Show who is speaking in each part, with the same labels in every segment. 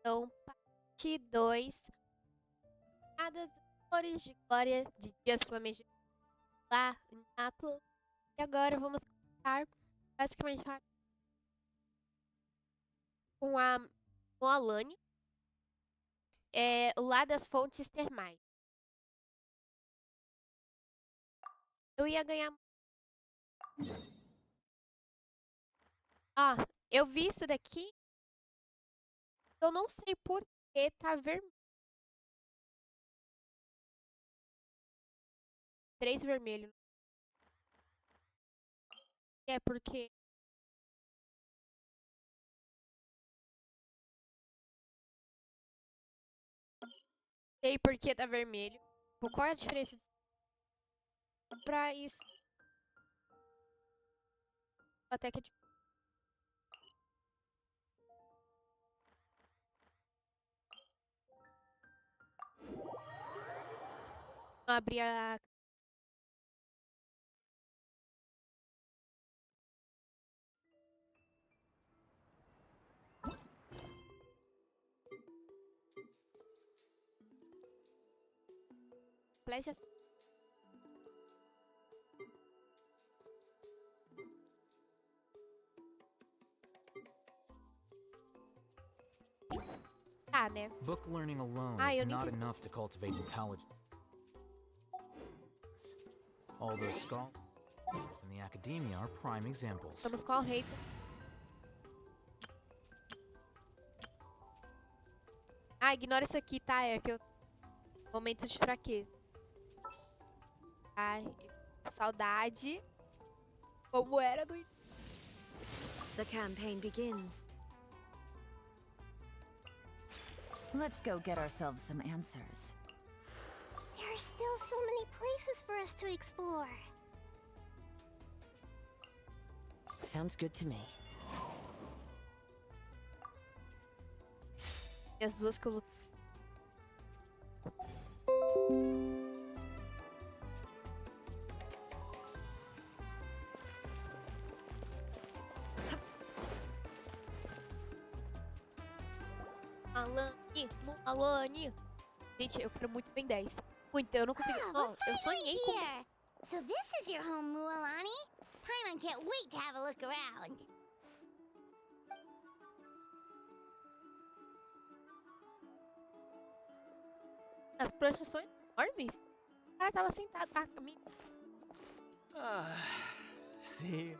Speaker 1: Então, parte 2. Das flores de glória de dias flamejantes lá em Atlas. E agora vamos começar basicamente com a Alane. O Lar Das Fontes Termais. Eu ia ganhar. Ah, eu vi isso daqui. Eu não sei por que tá vermelho. 3 vermelho. É porque. Sei por que tá vermelho. Qual é a diferença pra isso? Até que não abri a. Flechas. Tá, né?
Speaker 2: Book learning alone
Speaker 1: Ah,
Speaker 2: is
Speaker 1: eu nem
Speaker 2: not
Speaker 1: fiz.
Speaker 2: enough to cultivate intelligence. All those scholars in the academia are prime examples.
Speaker 1: Vamos com o rei. Ah, ignora isso aqui, tá? É que eu. Momento de fraqueza. Ai, saudade. Como era do.
Speaker 3: The campaign begins. Let's go get ourselves some answers.
Speaker 4: There are still so many places for us to explore.
Speaker 3: Sounds good to me.
Speaker 1: E as duas que eu lutei. Alane. Gente, eu quero muito bem 10. Muito, eu não consegui. Não, eu sonhei com.
Speaker 4: Here! So this is your home, Mualani? Paimon can't wait to have a look around.
Speaker 1: As pranchas são enormes. O cara tava sentado.
Speaker 5: See?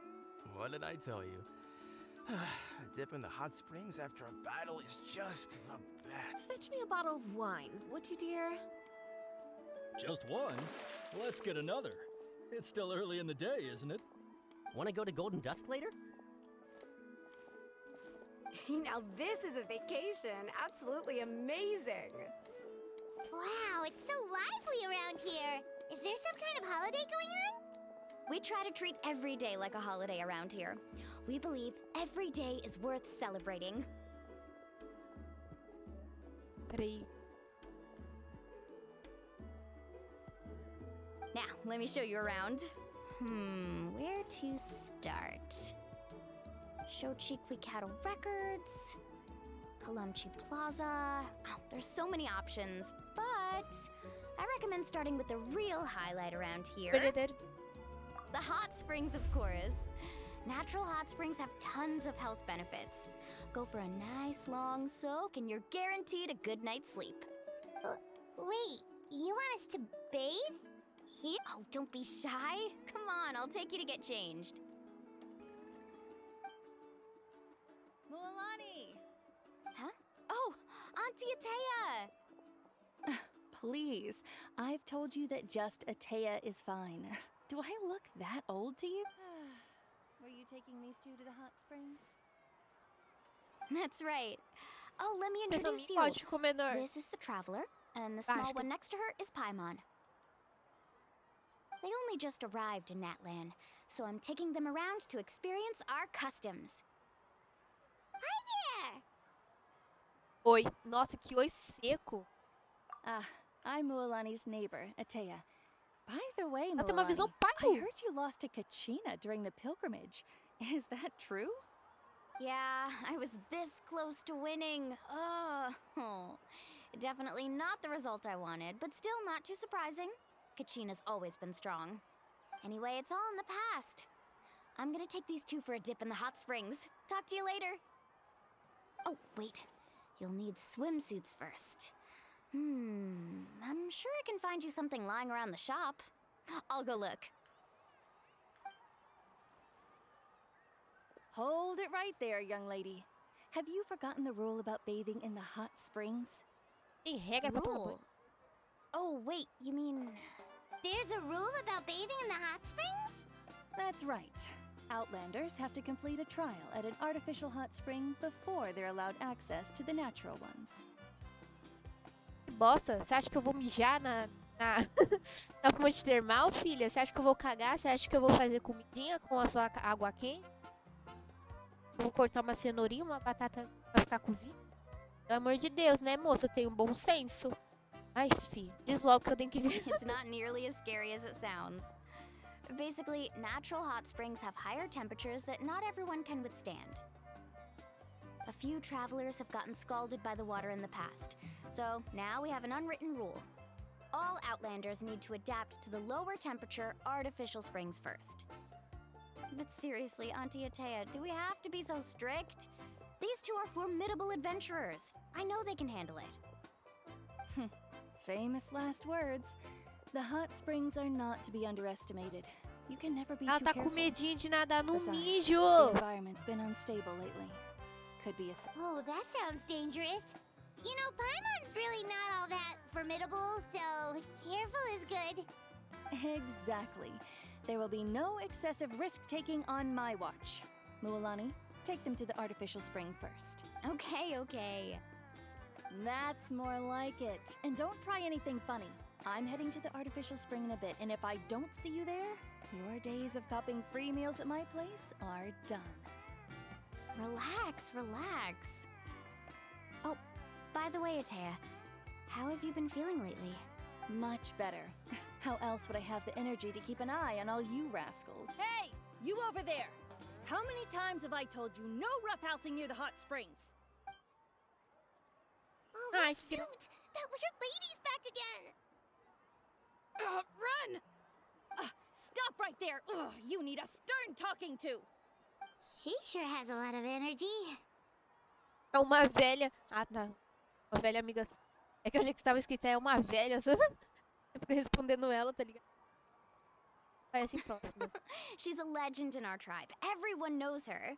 Speaker 5: What did I tell you? A dip in the hot springs after a battle is just the best.
Speaker 3: Fetch me a bottle of wine, would you, dear?
Speaker 6: Just one? Let's get another. It's still early in the day, isn't it?
Speaker 7: Want to go to Golden Dusk later?
Speaker 8: Now this is a vacation. Absolutely amazing.
Speaker 4: Wow, it's so lively around here. Is there some kind of holiday going on?
Speaker 9: We try to treat every day like a holiday around here. We believe every day is worth celebrating.
Speaker 1: Peraí.
Speaker 9: Now, let me show you around. Where to start? Shochiqui Cattle Records, Kalumchi Plaza. Oh, there's so many options, but I recommend starting with the real highlight around here. The hot springs, of course. Natural hot springs have tons of health benefits. Go for a nice long soak and you're guaranteed a good night's sleep.
Speaker 4: Wait, you want us to bathe? Here?
Speaker 9: Oh, don't be shy. Come on, I'll take you to get changed.
Speaker 3: Mualani!
Speaker 9: Huh? Oh, Auntie Atea!
Speaker 10: Please, I've told you that just Atea is fine. Do I look that old to you?
Speaker 3: Were you taking these two to the hot springs?
Speaker 9: That's right. Oh, let me
Speaker 1: Esse é um
Speaker 9: introduce you.
Speaker 1: mítico menor.
Speaker 9: This is the Traveler, and the small
Speaker 1: Acho que-
Speaker 9: one next to her is Paimon. They only just arrived in Natlan, so I'm taking them around to experience our customs.
Speaker 4: Hi there!
Speaker 1: Oi. Nossa, que oi seco.
Speaker 10: Ah, I'm Mualani's neighbor, Atea. By the way,
Speaker 1: Ela tem uma visão
Speaker 10: Mualani, I
Speaker 1: paio.
Speaker 10: heard you lost to Kachina during the pilgrimage. Is that true?
Speaker 9: Yeah, I was this close to winning. Oh, definitely not the result I wanted, but still not too surprising. Kachina's always been strong. Anyway, it's all in the past. I'm gonna take these two for a dip in the hot springs. Talk to you later. Oh, wait. You'll need swimsuits first. I'm sure I can find you something lying around the shop. I'll go look.
Speaker 10: Hold it right there, young lady. Have you forgotten the rule about bathing in the hot springs?
Speaker 1: Tem regra pra tomar banho.
Speaker 9: Rule. Oh, wait, you mean...
Speaker 4: There's a rule about bathing in the hot springs?
Speaker 10: That's right. Outlanders have to complete a trial at an artificial hot spring before they're allowed access to the natural ones.
Speaker 1: Bosta, você acha que eu vou mijar na fonte termal, filha? Você acha que eu vou cagar? Você acha que eu vou fazer comidinha com a sua água quente? Eu vou cortar uma cenourinha, uma batata pra ficar cozido? Pelo amor de Deus, né, moça? Eu tenho um bom senso. Ai, filho, diz logo que eu tenho que...
Speaker 9: It's not nearly as scary as it sounds. Basically, natural hot springs have higher temperatures that not everyone can withstand. A few travelers have gotten scalded by the water in the past, so now we have an unwritten rule. All Outlanders need to adapt to the lower temperature artificial springs first. But seriously, Auntie Atea, do we have to be so strict? These two are formidable adventurers. I know they can handle it.
Speaker 10: Famous last words. The hot springs are not to be underestimated. You can never be
Speaker 1: Ela
Speaker 10: too
Speaker 1: tá
Speaker 10: careful.
Speaker 1: com medinho de nadar no
Speaker 10: Besides,
Speaker 1: mijo.
Speaker 10: the environment's been unstable lately. Could be a...
Speaker 4: Oh, that sounds dangerous. You know, Paimon's really not all that formidable, so careful is good.
Speaker 10: Exactly. There will be no excessive risk-taking on my watch. Mualani, take them to the artificial spring first.
Speaker 9: Okay.
Speaker 10: That's more like it. And don't try anything funny. I'm heading to the artificial spring in a bit, and if I don't see you there, your days of copping free meals at my place are done.
Speaker 9: Relax. Oh, by the way, Atea, how have you been feeling lately?
Speaker 10: Much better. How else would I have the energy to keep an eye on all you rascals? Hey! You over there! How many times have I told you no roughhousing near the hot springs?
Speaker 4: Oh,
Speaker 1: Hi,
Speaker 4: shoot! That weird lady's back again!
Speaker 10: Run! Stop right there! Ugh, you need a stern talking to!
Speaker 4: She sure has a lot of energy.
Speaker 1: É uma velha... Ah, não. Uma velha amiga... É que eu achei que estava escrito, é uma velha. Eu fico respondendo ela, tá ligado? Parecem próximas.
Speaker 9: She's a legend in our tribe. Everyone knows her.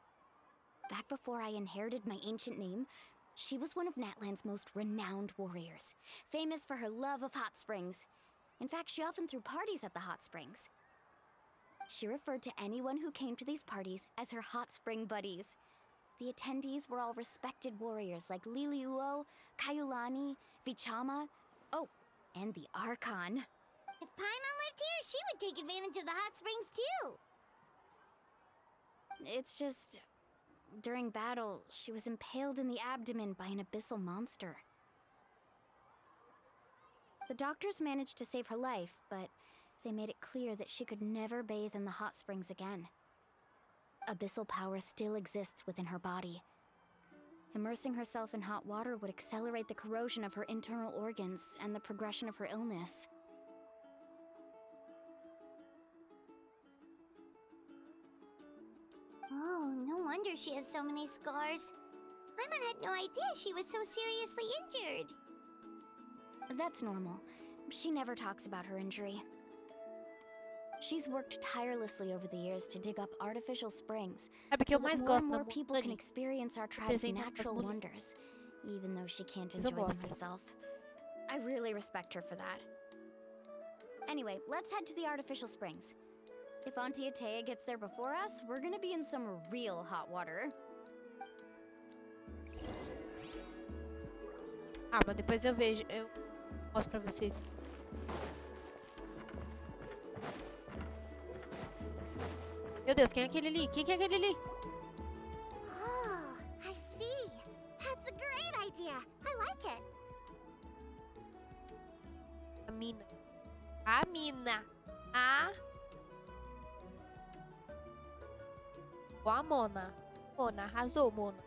Speaker 9: Back before I inherited my ancient name, she was one of Natland's most renowned warriors, famous for her love of hot springs. In fact, she often threw parties at the hot springs. She referred to anyone who came to these parties as her hot spring buddies. The attendees were all respected warriors like Liliuo, Kaiulani, Vichama, oh, and the Archon.
Speaker 4: If Paimon lived here, she would take advantage of the hot springs too.
Speaker 9: It's just... During battle, she was impaled in the abdomen by an abyssal monster. The doctors managed to save her life, but they made it clear that she could never bathe in the hot springs again. Abyssal power still exists within her body. Immersing herself in hot water would accelerate the corrosion of her internal organs and the progression of her illness.
Speaker 4: Oh, no wonder she has so many scars. Paimon had no idea she was so seriously injured.
Speaker 9: That's normal. She never talks about her injury. She's worked tirelessly over the years to dig up artificial springs
Speaker 1: É porque
Speaker 9: so
Speaker 1: eu mais
Speaker 9: that more
Speaker 1: gosto
Speaker 9: and
Speaker 1: da
Speaker 9: more people can
Speaker 1: Mualani.
Speaker 9: experience our tribe's
Speaker 1: Representa as
Speaker 9: natural
Speaker 1: mulheres.
Speaker 9: wonders, even though she can't
Speaker 1: Mas eu
Speaker 9: enjoy them
Speaker 1: gosto.
Speaker 9: herself. I really respect her for that. Anyway, let's head to the artificial springs. If Auntie Atea gets there before us, we're gonna be in some real hot water.
Speaker 1: Ah, mas depois eu vejo. Eu mostro pra vocês. Meu Deus, quem é aquele ali? Quem que é aquele ali?
Speaker 4: Oh, I see. That's a great idea. I like it.
Speaker 1: A mina. A mina. A... Ou a Mona. Mona, arrasou, Mona.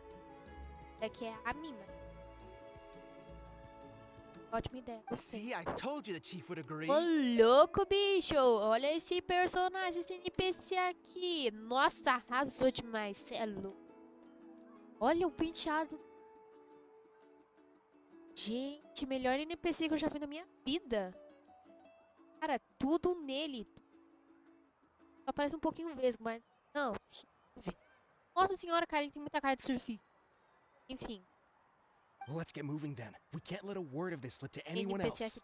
Speaker 1: Daqui é a mina. Ótima ideia, gostei.
Speaker 5: See, I told you the chief would agree.
Speaker 1: Ô, louco, bicho! Olha esse personagem, esse NPC aqui. Nossa, arrasou demais. Cê é louco. Olha o penteado. Gente, melhor NPC que eu já vi na minha vida. Cara, tudo nele. Só parece um pouquinho vesgo, mas... Não. Nossa senhora, cara, ele tem muita cara de surfista. Enfim.
Speaker 5: Well, let's get moving then. We can't let a word of this slip to anyone
Speaker 1: NPC
Speaker 5: else.
Speaker 1: aqui.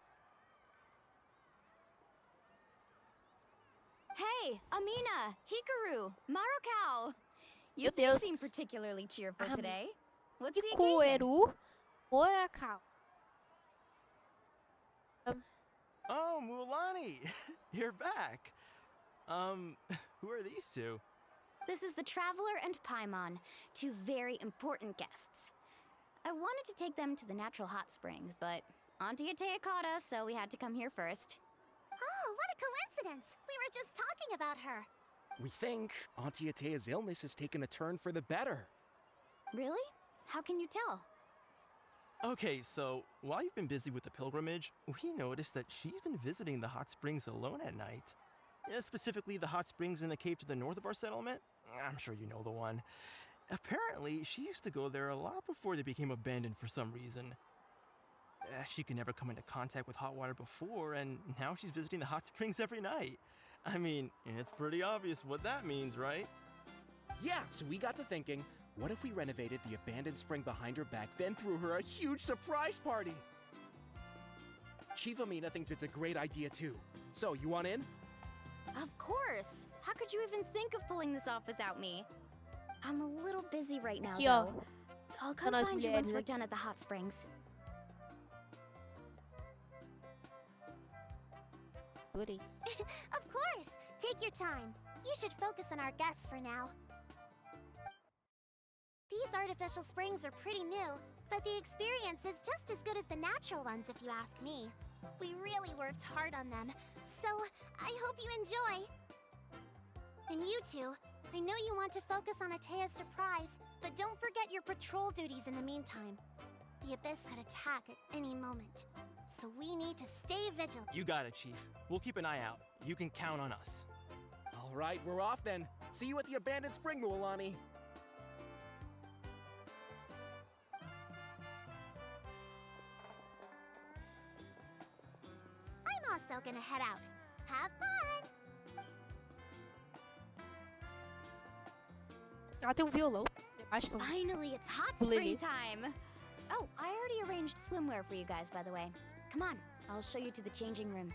Speaker 9: Hey, Amina, Hikaru, Marukau. You
Speaker 1: Meu
Speaker 9: two
Speaker 1: Deus.
Speaker 9: seem particularly cheerful
Speaker 1: Ah,
Speaker 9: today. What's the occasion?
Speaker 1: Hikaru Morakau.
Speaker 5: Oh, Mulani! You're back. Who are these two?
Speaker 9: This is the Traveler and Paimon, two very important guests. I wanted to take them to the natural hot springs, but Auntie Atea caught us, so we had to come here first.
Speaker 4: Oh, what a coincidence! We were just talking about her.
Speaker 5: We think Auntie Atea's illness has taken a turn for the better.
Speaker 9: Really? How can you tell?
Speaker 5: Okay, so while you've been busy with the pilgrimage, we noticed that she's been visiting the hot springs alone at night. Specifically, the hot springs in the cave to the north of our settlement. I'm sure you know the one. Apparently, she used to go there a lot before they became abandoned for some reason. She could never come into contact with hot water before, and now she's visiting the hot springs every night. I mean, it's pretty obvious what that means, right?
Speaker 11: Yeah, so we got to thinking, what if we renovated the abandoned spring behind her back, then threw her a huge surprise party? Chief Amina thinks it's a great idea too. So, you want in?
Speaker 9: Of course! How could you even think of pulling this off without me? I'm a little busy right now,
Speaker 1: Aqui, ó.
Speaker 9: though. I'll come
Speaker 1: Nós
Speaker 9: find you once
Speaker 1: mulheres
Speaker 9: we're
Speaker 1: aqui.
Speaker 9: done at the hot springs.
Speaker 1: Adorei.
Speaker 4: Of course! Take your time. You should focus on our guests for now. These artificial springs are pretty new, but the experience is just as good as the natural ones if you ask me. We really worked hard on them, so I hope you enjoy. And you two, I know you want to focus on Atea's surprise, but don't forget your patrol duties in the meantime. The Abyss could attack at any moment, so we need to stay vigilant.
Speaker 5: You got it, Chief. We'll keep an eye out. You can count on us.
Speaker 11: All right, we're off then. See you at the abandoned spring, Mualani.
Speaker 4: I'm also gonna head out. Have fun!
Speaker 1: Ela tem um violão. Eu acho que é um...
Speaker 9: Finally, it's hot
Speaker 1: Lily.
Speaker 9: spring time! Oh, I already arranged swimwear for you guys, by the way. Come on, I'll show you to the changing room.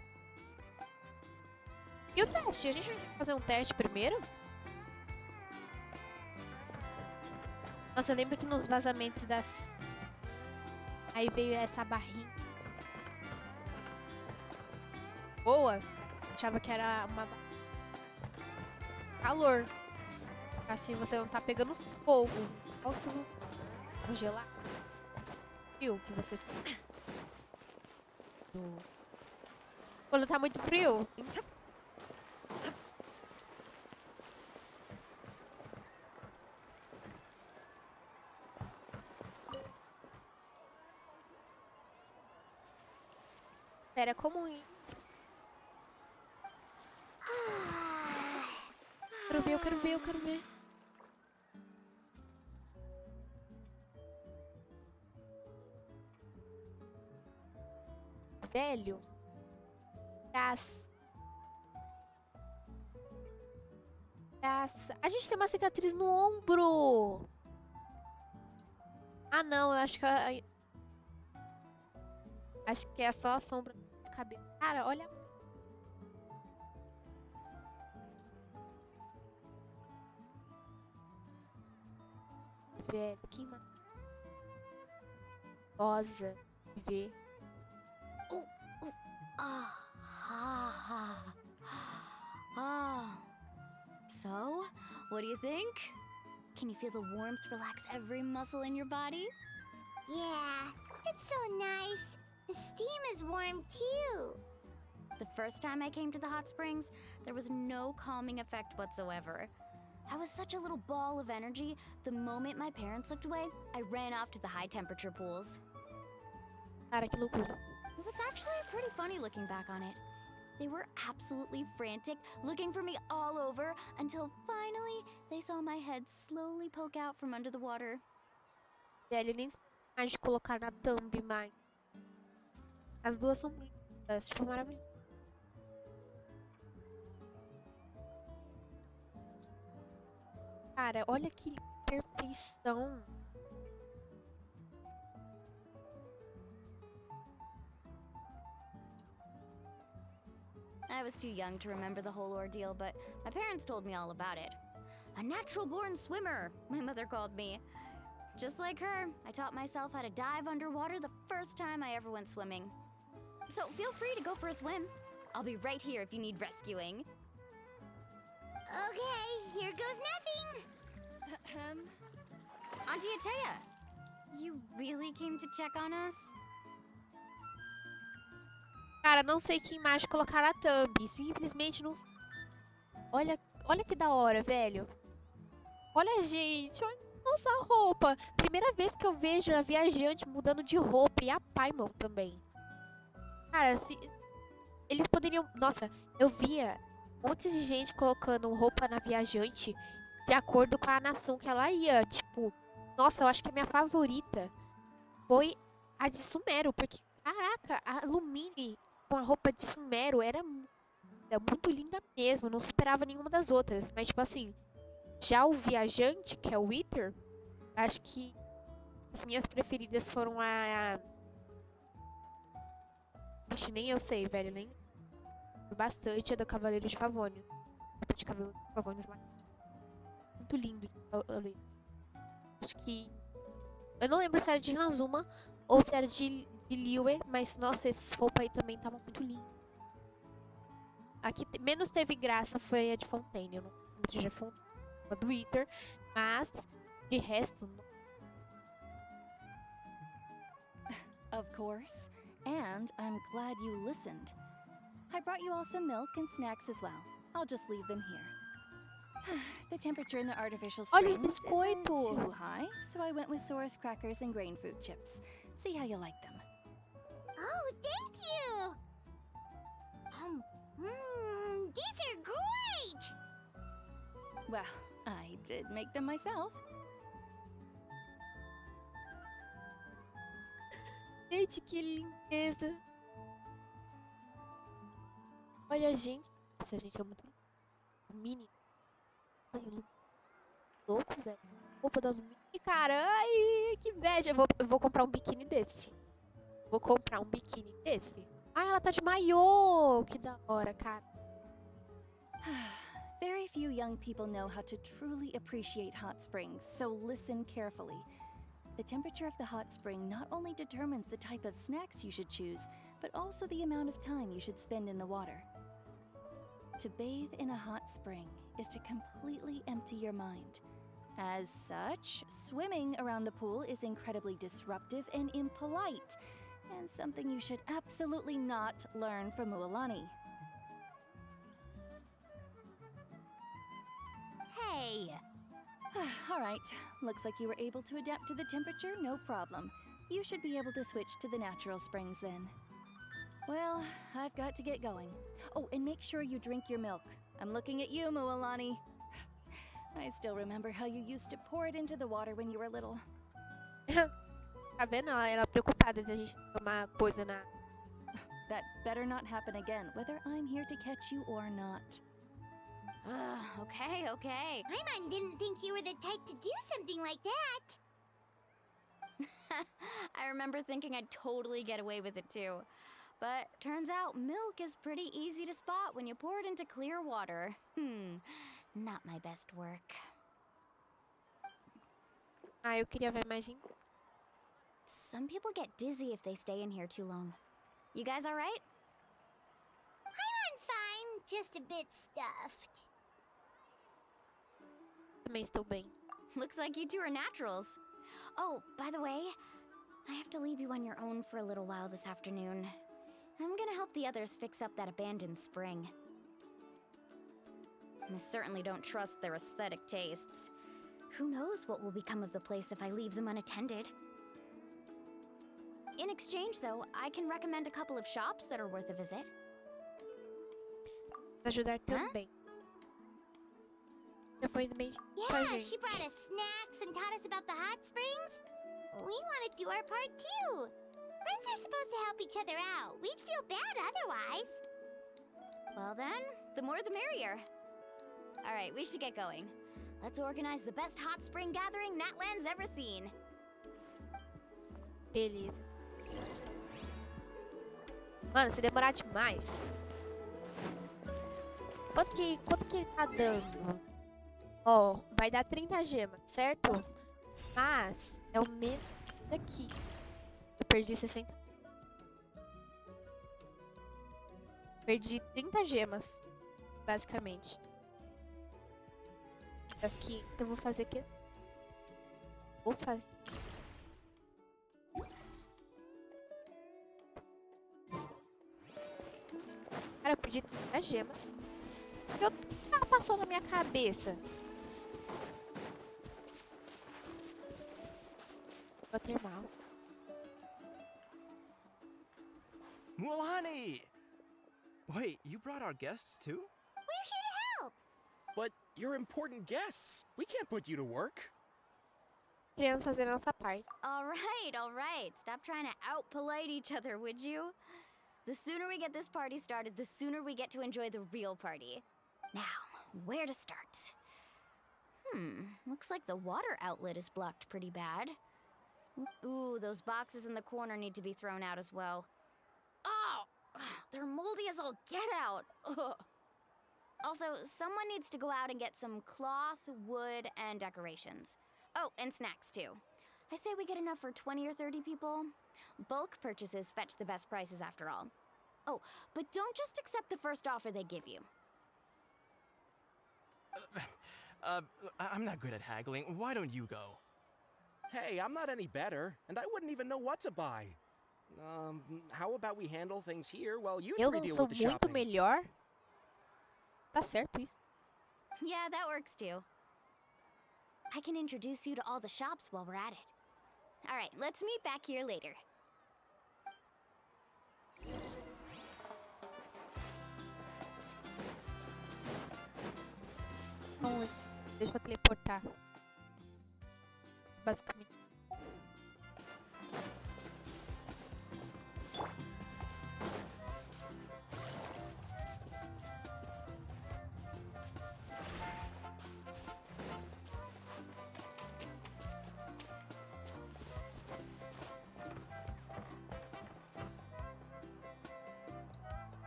Speaker 1: E o teste? A gente vai fazer um teste primeiro? Nossa, eu lembro que nos vazamentos das... Aí veio essa barrinha. Boa. Achava que era uma... Calor. Assim você não tá pegando fogo. Olha que eu vou congelar. Frio que você... Quando tá muito frio... Pera, como ir? Quero ver, eu quero ver, eu quero ver. Velho. Graça. Graça. A gente tem uma cicatriz no ombro. Ah, não, eu acho que... Acho que é só a sombra do cabelo. Cara, olha. Velho, que rosa. Ver.
Speaker 9: So, what do you think? Can you feel the warmth relax every muscle in your body?
Speaker 4: Yeah, it's so nice. The steam is warm too.
Speaker 9: The first time I came to the hot springs, there was no calming effect whatsoever. I was such a little ball of energy. The moment my parents looked away, I ran off to the high temperature pools.
Speaker 1: Cara, que loucura.
Speaker 9: It was actually pretty funny looking back on it. They were absolutely frantic, looking for me all over, until finally they saw my head slowly poke out from under the water.
Speaker 1: Velho, nem sei mais de colocar na thumb, mas as duas são lindas, tipo, maravilhosas. Cara, olha que perfeição.
Speaker 9: I was too young to remember the whole ordeal, but my parents told me all about it. A natural-born swimmer, my mother called me. Just like her, I taught myself how to dive underwater the first time I ever went swimming. So feel free to go for a swim. I'll be right here if you need rescuing.
Speaker 4: Okay, here goes nothing.
Speaker 9: Auntie Atea, you really came to check on us?
Speaker 1: Cara, não sei que imagem colocar na thumb. Simplesmente não. Olha que da hora, velho. Olha, gente. Olha nossa roupa. Primeira vez que eu vejo a viajante mudando de roupa. E a Paimon também. Cara, se eles poderiam. Nossa, eu via montes de gente colocando roupa na viajante de acordo com a nação que ela ia. Tipo, nossa, eu acho que a minha favorita foi a de Sumero. Porque, caraca, a Lumine com a roupa de Sumero era muito linda mesmo. Não superava nenhuma das outras. Mas, tipo assim, já o viajante, que é o Wither, acho que as minhas preferidas foram a. Acho nem eu sei, velho. Nem. Bastante a do Cavaleiro de Favônio. Roupa de Cavaleiro de Favônios lá. Muito lindo. Acho que. Eu não lembro se era de Inazuma ou se era de Liyue, mas nossa, essa roupa aí também tava muito linda. Aqui menos teve graça foi a de Fontaine. Eu não lembro se já foi a do Wither, mas de resto.
Speaker 10: Of course. And I'm glad you listened. I brought you all some milk and snacks as well. I'll just leave them here. The temperature in the artificial
Speaker 1: Olha os
Speaker 10: springs isn't
Speaker 1: biscoitos.
Speaker 10: too high, so I went with Saurus crackers and grain fruit chips. See how you like them.
Speaker 4: Oh, thank you. These are great.
Speaker 10: Well, I did make them myself.
Speaker 1: Gente, que lindeza. Olha, gente. Essa gente é muito mini. Ai, louco, velho. Roupa da Lumine. Cara, ai, que inveja. Eu vou comprar um biquíni desse. Vou comprar um biquíni desse. Ah, ela tá de maiô. Que da hora, cara.
Speaker 10: Very few young people know how to truly appreciate hot springs, so listen carefully. The temperature of the hot spring not only determines the type of snacks you should choose, but also the amount of time you should spend in the water. To bathe in a hot spring is to completely empty your mind. As such, swimming around the pool is incredibly disruptive and impolite, and something you should absolutely not learn from Mualani.
Speaker 9: Hey!
Speaker 10: All right, looks like you were able to adapt to the temperature, no problem. You should be able to switch to the natural springs then. Well, I've got to get going. Oh, and make sure you drink your milk. I'm looking at you, Mualani. I still remember how you used to pour it into the water when you were little.
Speaker 1: Tá vendo? Ela preocupada de a gente tomar coisa na.
Speaker 10: That better not happen again, whether I'm here to catch you or not.
Speaker 9: Okay.
Speaker 4: Paimon didn't think you were the type to do something like that.
Speaker 9: I remember thinking I'd totally get away with it too. But turns out milk is pretty easy to spot when you pour it into clear water. Not my best work.
Speaker 1: Ah, eu queria ver mais em.
Speaker 9: Some people get dizzy if they stay in here too long. You guys all right?
Speaker 4: Paimon's fine, just a bit stuffed.
Speaker 1: Também estou bem.
Speaker 9: Looks like you two are naturals. Oh, by the way, I have to leave you on your own for a little while this afternoon. I'm gonna help the others fix up that abandoned spring. I certainly don't trust their aesthetic tastes. Who knows what will become of the place if I leave them unattended? In exchange, though, I can recommend a couple of shops that are worth a visit.
Speaker 1: Ajudar também. Já foi bem com a
Speaker 4: Yeah,
Speaker 1: gente.
Speaker 4: she brought us snacks and taught us about the hot springs. We want to do our part too. Friends are supposed to help each other out. We'd feel bad otherwise.
Speaker 9: Well then, the more the merrier. All right, we should get going. Let's organize the best hot spring gathering Natland's ever seen.
Speaker 1: Beleza. Mano, se demorar demais. Quanto que ele tá dando? Ó, vai dar 30 gemas, certo? Mas é o mesmo daqui. Eu perdi 60. Perdi 30 gemas, basicamente. As que eu vou fazer aqui. Vou fazer. Cara, eu perdi 30 gemas. O que tava passando na minha cabeça? Vou termal.
Speaker 5: Mualani! Wait, you brought our guests too?
Speaker 4: We're here to help.
Speaker 11: But you're important guests. We can't put you to work.
Speaker 1: Queremos fazer a nossa parte.
Speaker 9: All right. Stop trying to out-polite each other, would you? The sooner we get this party started, the sooner we get to enjoy the real party. Now, where to start? Looks like the water outlet is blocked pretty bad. Ooh, those boxes in the corner need to be thrown out as well. Oh, they're moldy as all get out. Ugh. Also, someone needs to go out and get some cloth, wood, and decorations. Oh, and snacks too. I say we get enough for 20 or 30 people. Bulk purchases fetch the best prices after all. Oh, but don't just accept the first offer they give you.
Speaker 5: I'm not good at haggling. Why don't you go?
Speaker 11: Hey, I'm not any better, and I wouldn't even know what to buy. How about we handle things here while you
Speaker 1: Eu
Speaker 11: three
Speaker 1: não
Speaker 11: deal
Speaker 1: sou
Speaker 11: with the
Speaker 1: muito
Speaker 11: shopping?
Speaker 1: melhor. Tá certo isso.
Speaker 9: Yeah, that works too. I can introduce you to all the shops while we're at it. All right, let's meet back here later.
Speaker 1: Então, deixa eu teleportar. Basicamente.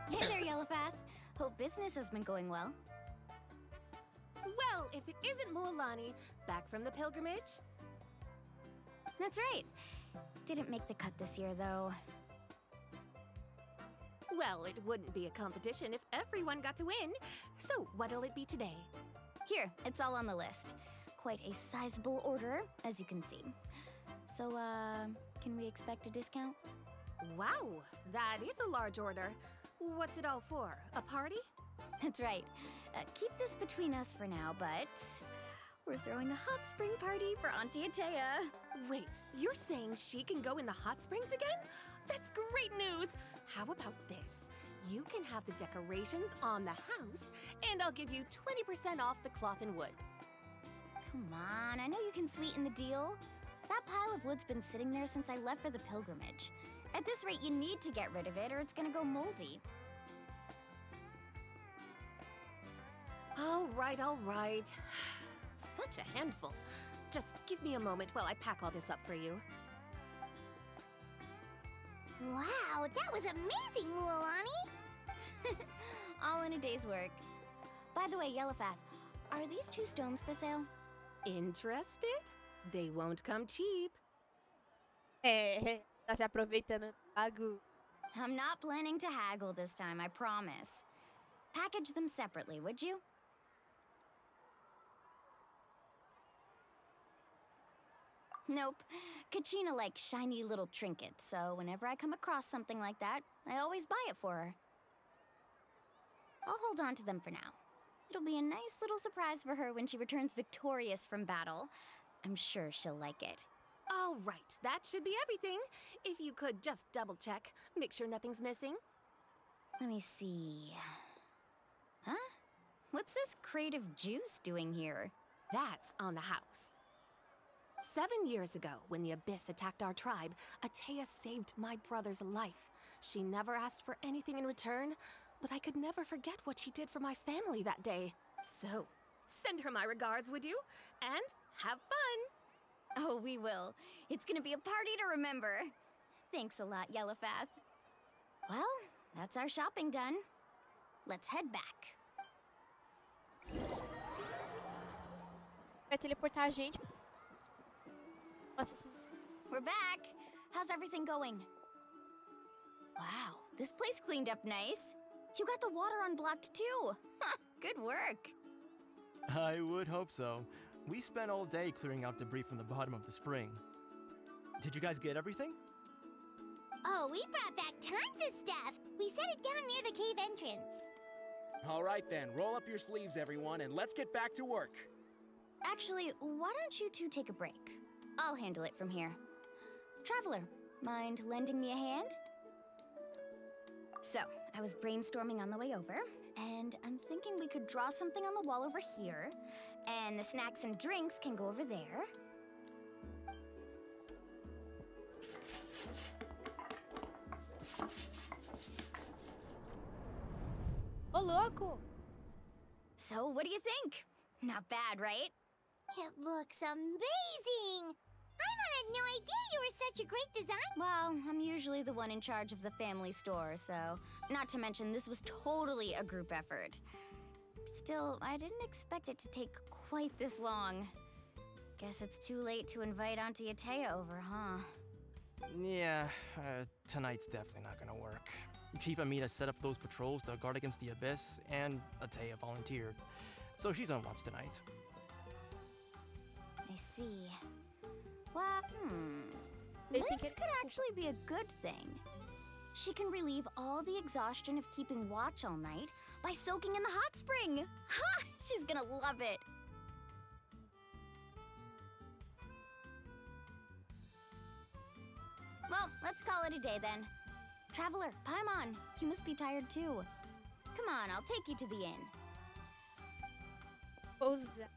Speaker 9: Hey there, Yellowpath. Hope business has been going well.
Speaker 8: Well, if it isn't Mualani, back from the pilgrimage?
Speaker 9: That's right. Didn't make the cut this year, though.
Speaker 8: Well, it wouldn't be a competition if everyone got to win. So, what'll it be today?
Speaker 9: Here, it's all on the list. Quite a sizable order, as you can see. So, can we expect a discount?
Speaker 8: Wow, that is a large order. What's it all for? A party?
Speaker 9: That's right. Keep this between us for now, but we're throwing a hot spring party for Auntie Atea.
Speaker 8: Wait, you're saying she can go in the hot springs again? That's great news! How about this? You can have the decorations on the house, and I'll give you 20% off the cloth and wood.
Speaker 9: Come on, I know you can sweeten the deal. That pile of wood's been sitting there since I left for the pilgrimage. At this rate, you need to get rid of it or it's gonna go moldy.
Speaker 8: All right. Such a handful. Just give me a moment while I pack all this up for you.
Speaker 4: Wow, that was amazing, Mualani.
Speaker 9: All in a day's work. By the way, Yellowpath, are these 2 stones for sale?
Speaker 8: Interested? They won't come cheap.
Speaker 1: Tá se aproveitando do bagulho.
Speaker 9: I'm not planning to haggle this time, I promise. Package them separately, would you? Nope. Kachina likes shiny little trinkets, so whenever I come across something like that, I always buy it for her. I'll hold on to them for now. It'll be a nice little surprise for her when she returns victorious from battle. I'm sure she'll like it.
Speaker 8: All right, that should be everything. If you could just double check, make sure nothing's missing.
Speaker 9: Let me see. Huh? What's this crate of juice doing here?
Speaker 8: That's on the house. 7 years ago, when the Abyss attacked our tribe, Atea saved my brother's life. She never asked for anything in return, but I could never forget what she did for my family that day. So, send her my regards, would you? And have fun!
Speaker 9: Oh, we will. It's gonna be a party to remember. Thanks a lot, Yellowfath. Well, that's our shopping done. Let's head back.
Speaker 1: Vai teleportar a gente. Nossa,
Speaker 9: We're back. How's everything going? Wow, this place cleaned up nice. You got the water unblocked too. Good work.
Speaker 5: I would hope so. We spent all day clearing out debris from the bottom of the spring. Did you guys get everything?
Speaker 4: Oh, we brought back tons of stuff. We set it down near the cave entrance.
Speaker 11: All right then, roll up your sleeves, everyone, and let's get back to work.
Speaker 9: Actually, why don't you two take a break? I'll handle it from here. Traveler, mind lending me a hand? So, I was brainstorming on the way over, and I'm thinking we could draw something on the wall over here, and the snacks and drinks can go over there.
Speaker 1: ô louco!
Speaker 9: So, what do you think? Not bad, right?
Speaker 4: It looks amazing! Paimon had no idea you were such a great designer.
Speaker 9: Well, I'm usually the one in charge of the family store, so... Not to mention, this was totally a group effort. Still, I didn't expect it to take quite this long. Guess it's too late to invite Auntie Atea over, huh?
Speaker 5: Yeah, tonight's definitely not gonna work. Chief Amina set up those patrols to guard against the Abyss, and Atea volunteered. So she's on watch tonight.
Speaker 9: I see. Well,
Speaker 1: Esse
Speaker 9: this
Speaker 1: que-
Speaker 9: could actually be a good thing. She can relieve all the exhaustion of keeping watch all night by soaking in the hot spring. Ha! She's gonna love it. Well, let's call it a day then. Traveler, Paimon, you must be tired too. Come on, I'll take you to the inn.
Speaker 1: Pousa.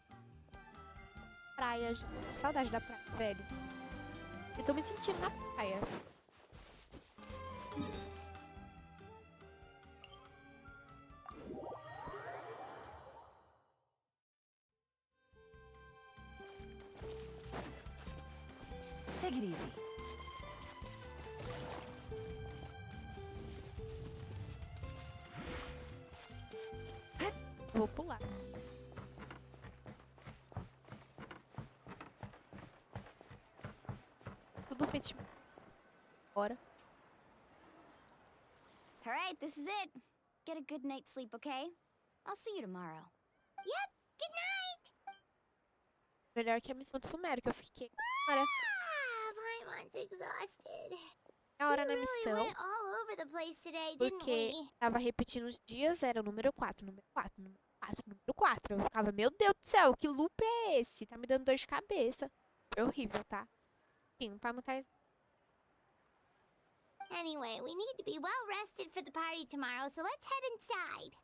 Speaker 1: Praia. Saudade da praia, velho. Eu tô me sentindo na praia.
Speaker 10: Take it easy.
Speaker 1: Vou pular. Tudo feito. Bora.
Speaker 9: All right, this is it. Get a good night's sleep, okay? I'll see you tomorrow.
Speaker 4: Yep, good night!
Speaker 1: Melhor que a missão de Sumério, que eu fiquei. Bora.
Speaker 4: Ah, Paimon's exhausted.
Speaker 1: É a hora
Speaker 4: We
Speaker 1: na
Speaker 4: really
Speaker 1: missão.
Speaker 4: went all over the place today, didn't
Speaker 1: Porque
Speaker 4: we?
Speaker 1: tava repetindo os dias, era o número 4, número 4, número 4, número 4. Eu ficava, meu Deus do céu, que loop é esse? Tá me dando dor de cabeça. Foi horrível, tá? Enfim, pra não tá...
Speaker 4: Anyway, we need to be well rested for the party tomorrow, so let's head inside.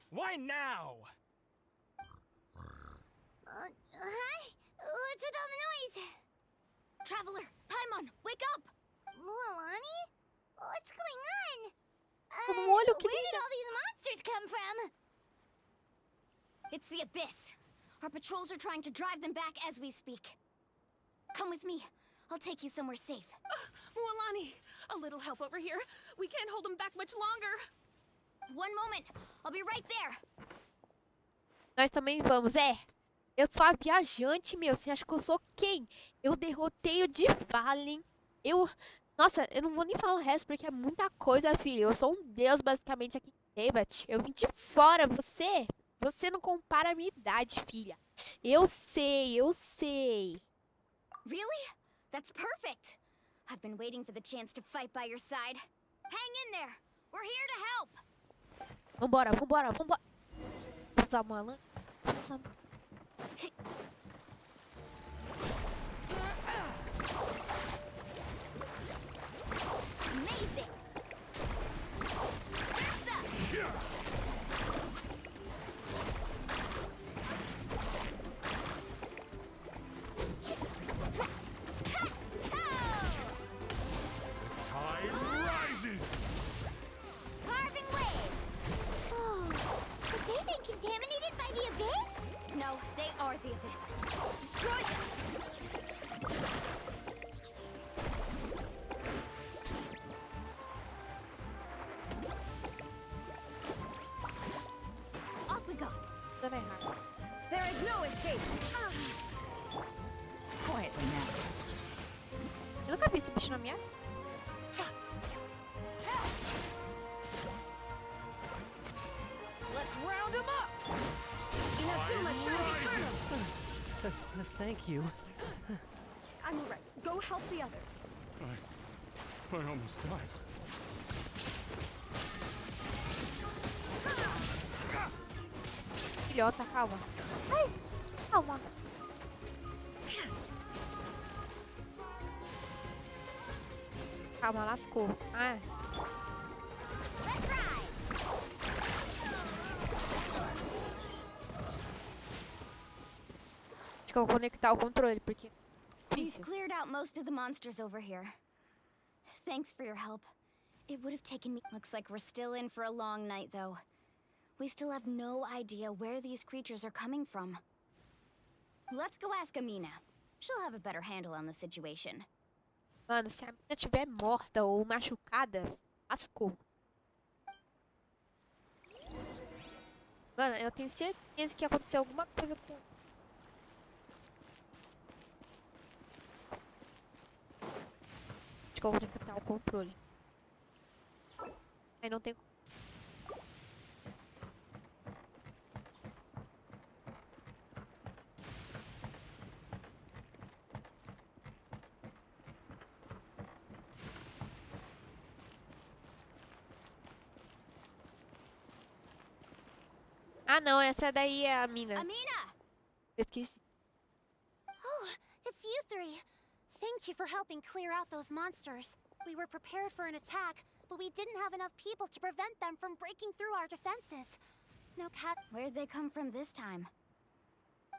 Speaker 5: Why now?
Speaker 4: Huh? What's with all the noise?
Speaker 9: Traveler, Paimon, wake up!
Speaker 4: Mualani? What's going on?
Speaker 1: olho, que
Speaker 4: Where did all these monsters come from?
Speaker 9: It's the Abyss. Our patrols are trying to drive them back as we speak. Come with me. I'll take you somewhere safe.
Speaker 8: Mualani, a little help over here. We can't hold them back much longer.
Speaker 9: One moment. I'll be right there.
Speaker 1: Nós também vamos, é. Eu sou a viajante, meu. Você acha que eu sou quem? Eu derrotei o de Valen. Nossa, eu não vou nem falar o resto porque é muita coisa, filho. Eu sou um deus, basicamente, aqui em Teyvat. Eu vim de fora. Você não compara a minha idade, filha. Eu sei.
Speaker 9: Really? That's perfect. I've been waiting for the chance to fight by your side. Hang in there. We're here to help.
Speaker 1: Vambora. Vamos usar uma lã?
Speaker 9: Amazing.
Speaker 6: Tide rises!
Speaker 4: Carving waves! Oh, have they been contaminated by the abyss?
Speaker 9: No, they are the abyss. Destroy them. Off we go.
Speaker 1: Dando errado.
Speaker 3: There is no escape. Quietly now.
Speaker 1: Eu nunca vi esse bicho na minha.
Speaker 3: Let's round him up. Inazuma shines eternal.
Speaker 7: Thank you.
Speaker 8: I'm alright. Go help the others.
Speaker 6: I almost died.
Speaker 1: Filhota, calma. Ai, calma. Calma, lascou. Ah, sim.
Speaker 4: Let's ride!
Speaker 1: Acho que eu vou conectar o controle, porque é
Speaker 9: We've
Speaker 1: difícil.
Speaker 9: cleared out most of the monsters over here. Thanks for your help. It would have taken me. Looks like we're still in for a long night, though. We still have no idea where these creatures are coming from. Let's go ask Amina. She'll have a better handle on the situation.
Speaker 1: Mano, se a mina estiver morta ou machucada, lascou. Mano, eu tenho certeza que aconteceu alguma coisa com... Acho que eu vou conectar o controle. Aí não tem... Ah, não, essa daí é a mina.
Speaker 9: Amina!
Speaker 1: Eu esqueci.
Speaker 4: Oh, it's you three. Thank you for helping clear out those monsters. We were prepared for an attack, but we didn't have enough people to prevent them from breaking through our defenses. No cat.
Speaker 9: Where'd they come from this time?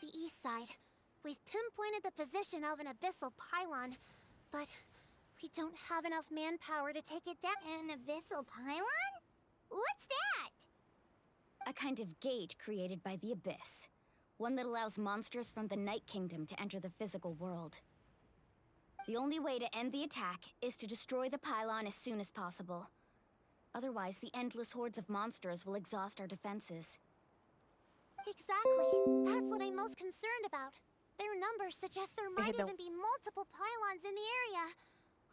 Speaker 4: The east side. We've pinpointed the position of an abyssal pylon, but we don't have enough manpower to take it down. An abyssal pylon? What's that?
Speaker 9: A kind of gate created by the Abyss. One that allows monsters from the Night Kingdom to enter the physical world. The only way to end the attack is to destroy the pylon as soon as possible. Otherwise, the endless hordes of monsters will exhaust our defenses.
Speaker 4: Exactly. That's what I'm most concerned about. Their numbers suggest there might even be multiple pylons in the area.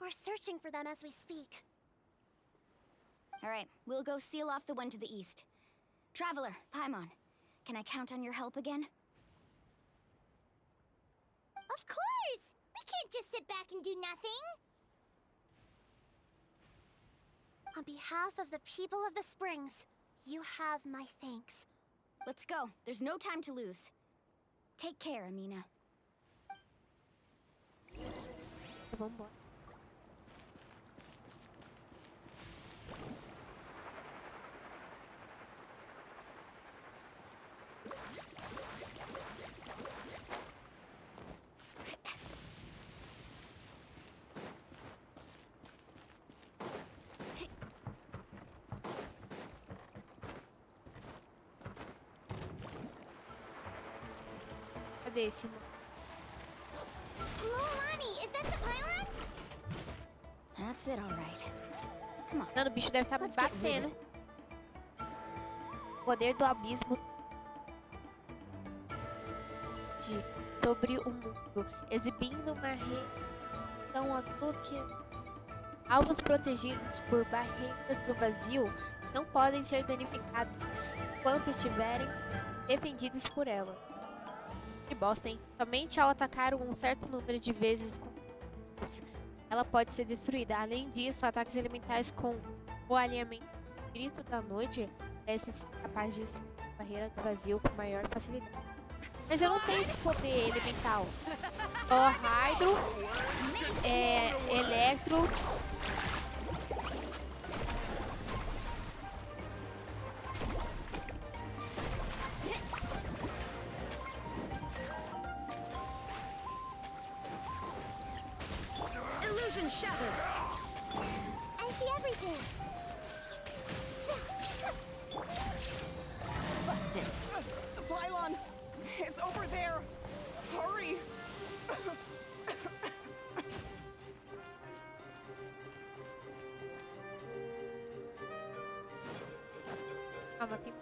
Speaker 4: We're searching for them as we speak.
Speaker 9: Alright, we'll go seal off the one to the east. Traveler, Paimon, can I count on your help again?
Speaker 4: Of course! We can't just sit back and do nothing! On behalf of the people of the Springs, you have my thanks.
Speaker 9: Let's go. There's no time to lose. Take care, Amina.
Speaker 1: Vambora. Cadê esse, mano?
Speaker 4: Lolani, is that the pylon?
Speaker 9: That's it, all right. Come on.
Speaker 1: Mano, o bicho deve estar
Speaker 9: Let's get rid of
Speaker 1: batendo.
Speaker 9: it.
Speaker 1: Poder do abismo. grande sobre o mundo, exibindo uma reação a tudo que alvos protegidos por barreiras do vazio não podem ser danificados enquanto estiverem defendidos por ela. Que bosta, hein? Somente ao atacar um certo número de vezes com ela pode ser destruída. Além disso, ataques elementares com o alinhamento grito da noite parecem ser capazes de destruir a barreira do vazio com maior facilidade. Mas eu não tenho esse poder elemental. Ó, Hydro, Electro.
Speaker 8: Illusion shattered.
Speaker 4: I see everything.
Speaker 8: Busted.
Speaker 12: The pylon! It's over there! Hurry!
Speaker 1: Calma, tem...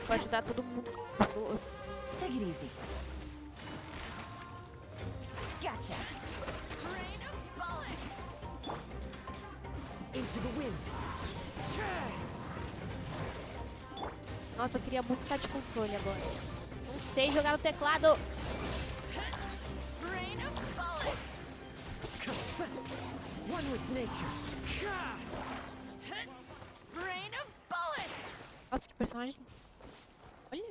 Speaker 1: Vou ajudar todo mundo.
Speaker 3: Take it easy. Gotcha.
Speaker 8: Rain of bullets.
Speaker 7: Into the wind.
Speaker 1: Nossa, eu queria muito estar de controle agora. Não sei jogar no teclado.
Speaker 8: Rain of bullets.
Speaker 7: One with nature.
Speaker 8: Rain of bullets.
Speaker 1: Nossa, que personagem. Olha.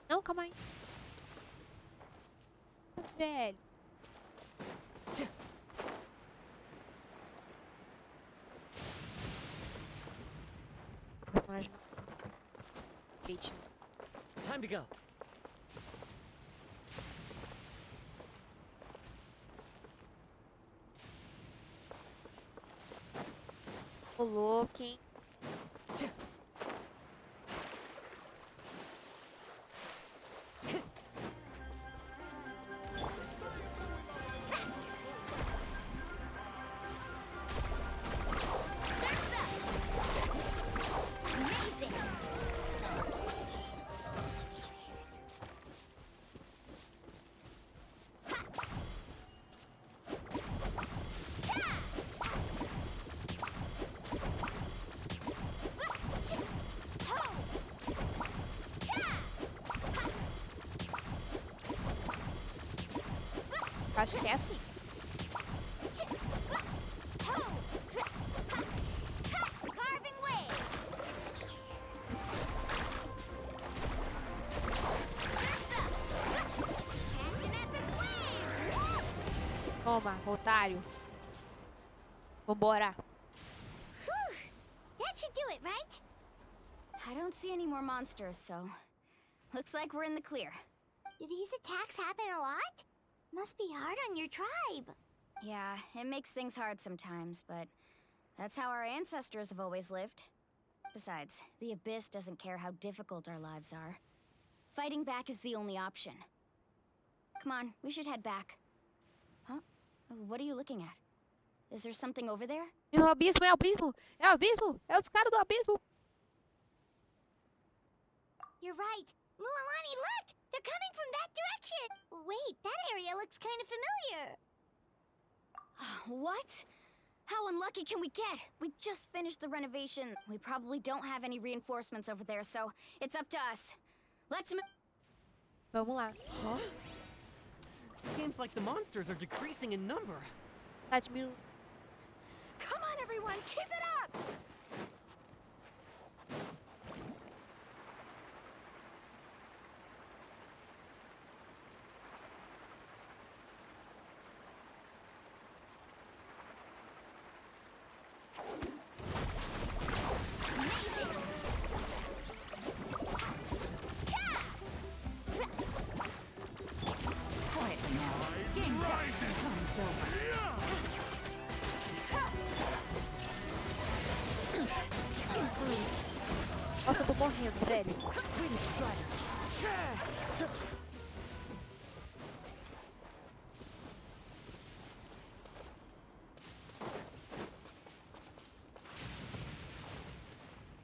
Speaker 1: Não, calma aí. Velho. Personagem. Bitch.
Speaker 7: Time to go.
Speaker 1: Coloquem. Acho que é assim.
Speaker 4: Carving wave.
Speaker 1: Toma, otário. Vambora.
Speaker 4: That should do it, right?
Speaker 9: I don't see any more monsters, so looks like we're in the clear.
Speaker 4: Do these attacks happen a lot? Must be hard on your tribe.
Speaker 9: Yeah, it makes things hard sometimes, but that's how our ancestors have always lived. Besides, the Abyss doesn't care how difficult our lives are. Fighting back is the only option. Come on, we should head back. Huh? What are you looking at? Is there something over there?
Speaker 1: É o abismo, é o abismo. É o abismo. É os caras do abismo.
Speaker 4: You're right. Mualani, look! They're coming from that direction! Wait, that area looks kind of familiar.
Speaker 9: What? How unlucky can we get? We just finished the renovation. We probably don't have any reinforcements over there, so it's up to us. Let's move.
Speaker 1: Vamos lá. Ó,
Speaker 7: Seems like the monsters are decreasing in number.
Speaker 1: tá diminuindo.
Speaker 8: Come on, everyone, keep it up.
Speaker 3: Quietly now. Game's up. Time's over.
Speaker 1: Nossa, eu tô morrendo, velho.
Speaker 7: Wind Strider.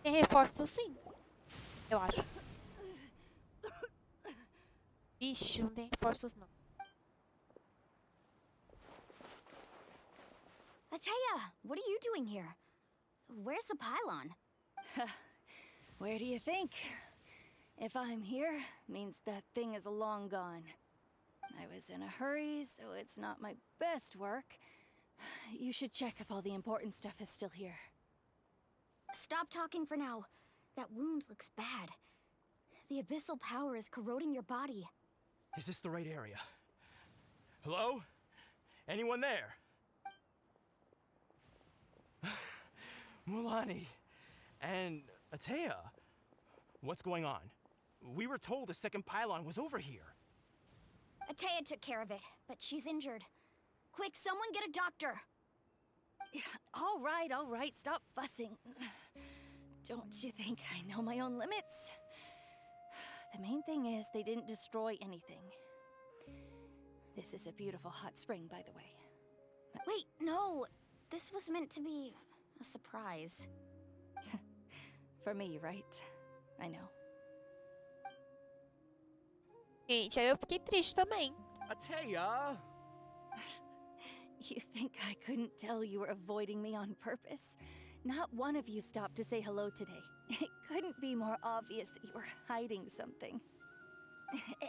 Speaker 1: Tem reforço sim. Eu acho. Ixi, não tem reforços não.
Speaker 9: Ateya, what are you doing here? Where's the pylon?
Speaker 10: Where do you think? If I'm here, means that thing is long gone. I was in a hurry, so it's not my best work. You should check if all the important stuff is still here.
Speaker 9: Stop talking for now. That wound looks bad. The abyssal power is corroding your body.
Speaker 5: Is this the right area? Hello? Anyone there? Mulani and Atea, what's going on? We were told the second pylon was over here.
Speaker 9: Ateya took care of it, but she's injured. Quick, someone get a doctor!
Speaker 10: All right, stop fussing. Don't you think I know my own limits? The main thing is they didn't destroy anything. This is a beautiful hot spring, by the way.
Speaker 9: Wait, no! This was meant to be a surprise.
Speaker 10: For me, right? I know.
Speaker 1: Gente, aí eu fiquei triste também.
Speaker 11: Ateya!
Speaker 10: You think I couldn't tell you were avoiding me on purpose? Not one of you stopped to say hello today. It couldn't be more obvious that you were hiding something.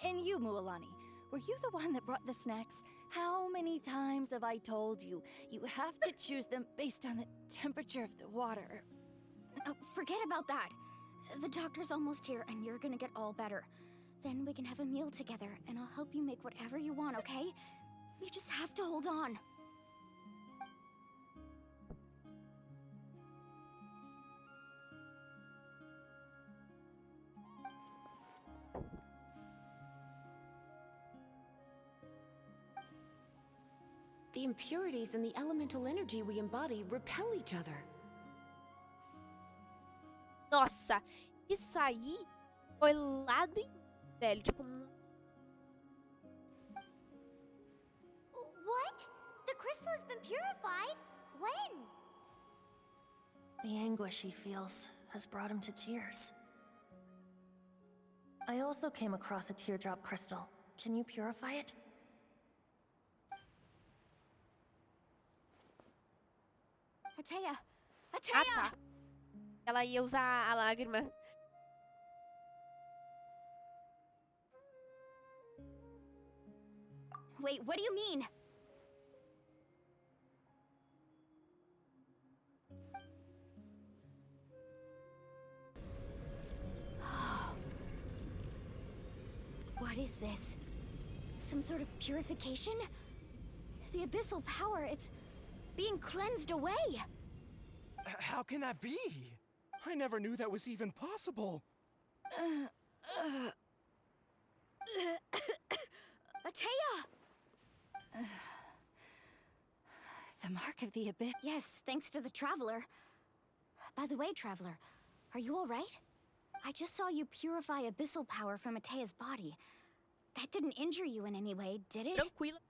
Speaker 10: And you, Mualani, were you the one that brought the snacks? How many times have I told you? You have to choose them based on the temperature of the water.
Speaker 9: Oh, forget about that. The doctor's almost here, and you're gonna get all better. Then we can have a meal together, and I'll help you make whatever you want, okay? You just have to hold on.
Speaker 8: The impurities and the elemental energy we embody repel each other.
Speaker 1: Nossa, isso aí foi lá do velho, tipo...
Speaker 4: What? The crystal has been purified? When?
Speaker 13: The anguish he feels has brought him to tears. I also came across a teardrop crystal. Can you purify it?
Speaker 9: Ateya!
Speaker 1: Ah,
Speaker 9: Ateya!
Speaker 1: tá. Ela ia usar a lágrima.
Speaker 9: Wait, what do you mean? What is this? Some sort of purification? The abyssal power, it's being cleansed away!
Speaker 5: How can that be?
Speaker 11: I never knew that was even possible.
Speaker 9: Ateya!
Speaker 10: The mark of the abyss.
Speaker 9: Yes, thanks to the Traveler. By the way, Traveler, are you alright? I just saw you purify abyssal power from Ateya's body. That didn't injure you in any way, did it?
Speaker 1: Tranquilo.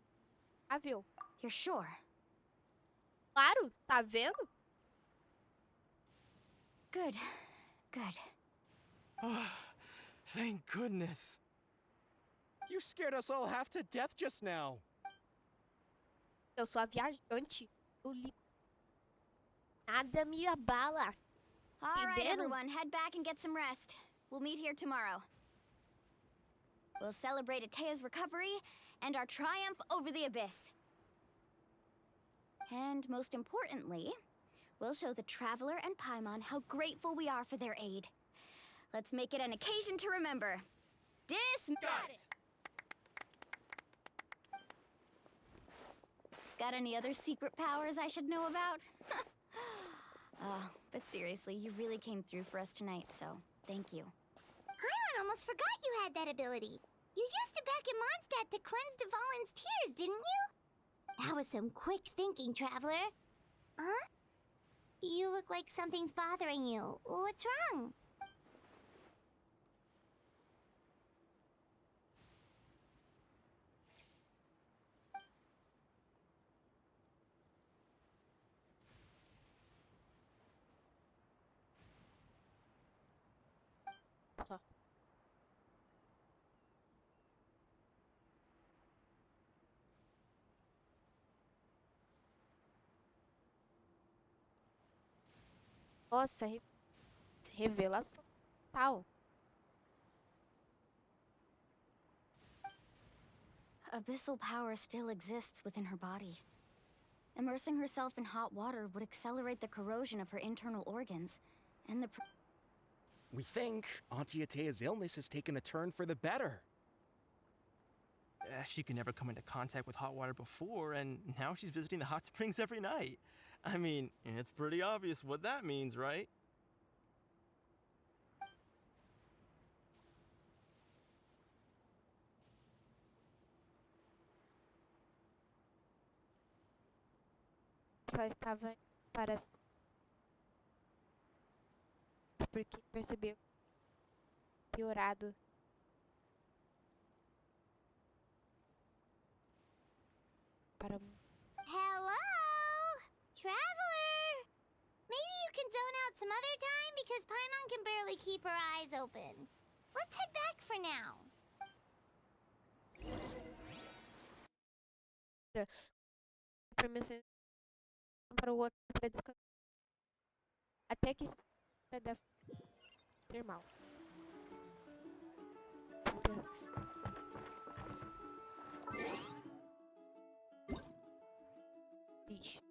Speaker 1: Ah, viu?
Speaker 9: You're sure?
Speaker 1: Claro, tá vendo?
Speaker 9: Good. Good.
Speaker 5: Oh, thank goodness.
Speaker 11: You scared us all half to death just now.
Speaker 1: Eu sou a viajante. Eu li... Nada me abala.
Speaker 9: Alright,
Speaker 1: Entenderam?
Speaker 9: everyone, head back and get some rest. We'll meet here tomorrow. We'll celebrate Ateya's recovery and our triumph over the abyss. And most importantly, we'll show the Traveler and Paimon how grateful we are for their aid. Let's make it an occasion to remember.
Speaker 5: Got it!
Speaker 9: Got any other secret powers I should know about? Oh, but seriously, you really came through for us tonight, so thank you.
Speaker 4: Paimon almost forgot you had that ability. You used it back in Mondstadt to cleanse Dvalin's tears, didn't you? That was some quick thinking, Traveler. Huh? You look like something's bothering you. What's wrong?
Speaker 1: Nossa, revelação total.
Speaker 9: Abyssal power still exists within her body. Immersing herself in hot water would accelerate the corrosion of her internal organs, and the
Speaker 11: We think Auntie Atea's illness has taken a turn for the better.
Speaker 5: She could never come into contact with hot water before, and now she's visiting the hot springs every night. I mean, it's pretty obvious what that means, right?
Speaker 1: Ela estava para porque percebeu piorado. Para
Speaker 4: Hello? Traveler! Maybe you can zone out some other time because Paimon can barely keep her eyes open. Let's head back for now.
Speaker 1: permissão para o outro para descansar. Até que sai da termal. Ixi.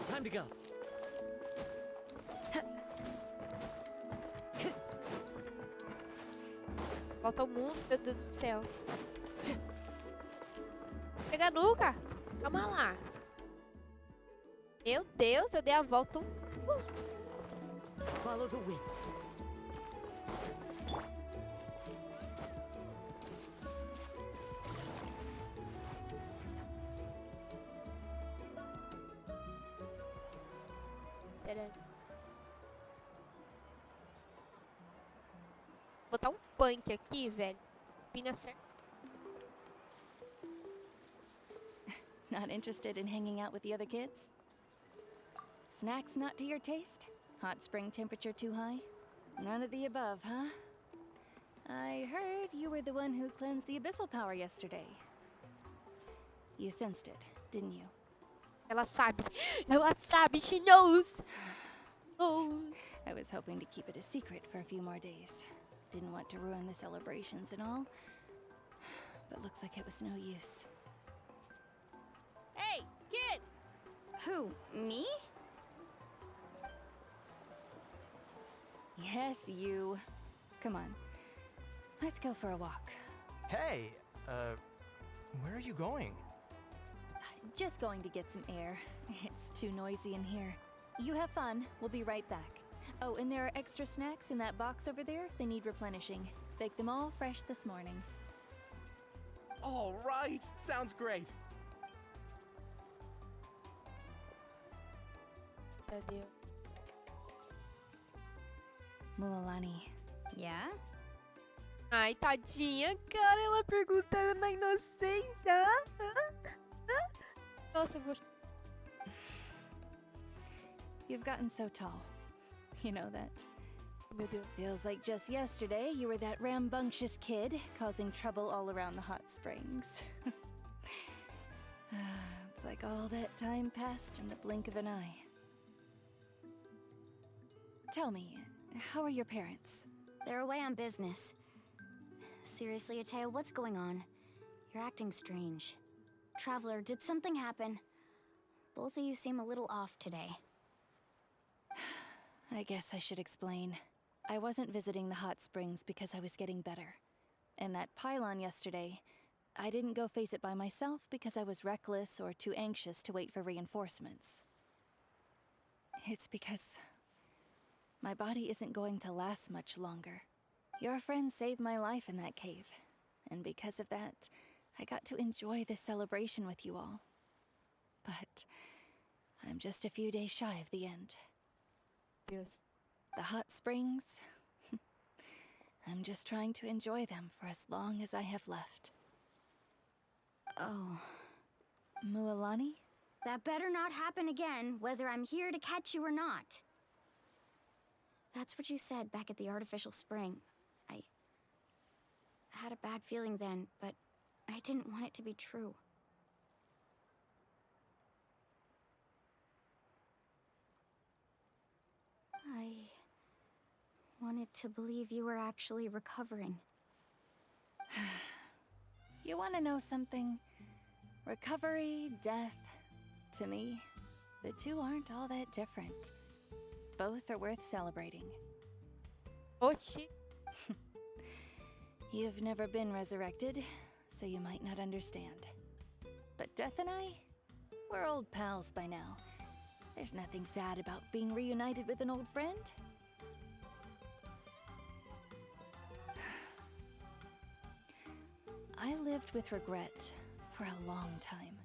Speaker 7: Time to go.
Speaker 1: Volta ao mundo, meu Deus do céu. Chega nunca. Calma lá. Meu Deus, eu dei a volta.
Speaker 7: Follow the wind.
Speaker 1: Vou botar um punk aqui, velho. Pina certa.
Speaker 10: Not interested in hanging out with the other kids? Snacks not to your taste? Hot spring temperature too high? None of the above, huh? I heard you were the one who cleansed the abyssal power yesterday. You sensed it, didn't you?
Speaker 1: Ela sabe. Ela sabe. She knows. Oh.
Speaker 10: I was hoping to keep it a secret for a few more days. Didn't want to ruin the celebrations and all. But looks like it was no use.
Speaker 9: Hey, kid! Who, me?
Speaker 10: Yes, you. Come on. Let's go for a walk.
Speaker 5: Hey, where are you going?
Speaker 10: Just going to get some air. It's too noisy in here. You have fun. We'll be right back. Oh, and there are extra snacks in that box over there if they need replenishing. Baked them all fresh this morning.
Speaker 11: All right, sounds great.
Speaker 1: Cadê?
Speaker 10: Mualani.
Speaker 9: Yeah?
Speaker 1: Ai, tadinha, cara. Ela perguntando na inocência. Nossa, eu vou...
Speaker 10: You've gotten so tall. You know that.
Speaker 1: Meu Deus.
Speaker 10: Feels like just yesterday you were that rambunctious kid causing trouble all around the hot springs. It's like all that time passed in the blink of an eye. Tell me, how are your parents?
Speaker 9: They're away on business. Seriously, Atea, what's going on? You're acting strange. Traveler, did something happen? Both of you seem a little off today.
Speaker 10: I guess I should explain. I wasn't visiting the hot springs because I was getting better. And that pylon yesterday, I didn't go face it by myself because I was reckless or too anxious to wait for reinforcements. It's because my body isn't going to last much longer. Your friend saved my life in that cave, and because of that, I got to enjoy this celebration with you all. But I'm just a few days shy of the end.
Speaker 1: Deus.
Speaker 10: The hot springs? I'm just trying to enjoy them for as long as I have left.
Speaker 9: Oh.
Speaker 10: Mualani?
Speaker 9: That better not happen again, whether I'm here to catch you or not. That's what you said back at the artificial spring. I had a bad feeling then, but I didn't want it to be true. I wanted to believe you were actually recovering.
Speaker 10: You want to know something? Recovery, death, to me, the two aren't all that different. Both are worth celebrating.
Speaker 1: Oh shit.
Speaker 10: You've never been resurrected, so you might not understand. But Death and I, we're old pals by now. There's nothing sad about being reunited with an old friend. I lived with regret for a long time.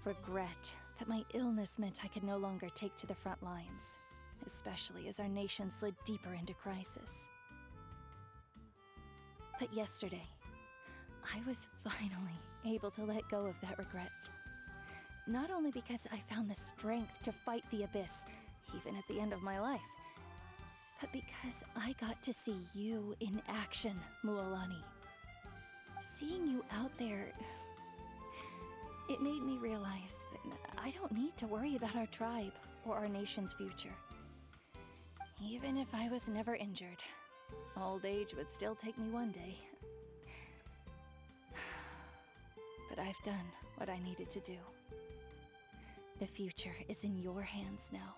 Speaker 10: Regret that my illness meant I could no longer take to the front lines, especially as our nation slid deeper into crisis. But yesterday, I was finally able to let go of that regret. Not only because I found the strength to fight the abyss, even at the end of my life, but because I got to see you in action, Mualani. Seeing you out there, it made me realize that I don't need to worry about our tribe or our nation's future. Even if I was never injured, old age would still take me one day. But I've done what I needed to do. The future is in your hands now.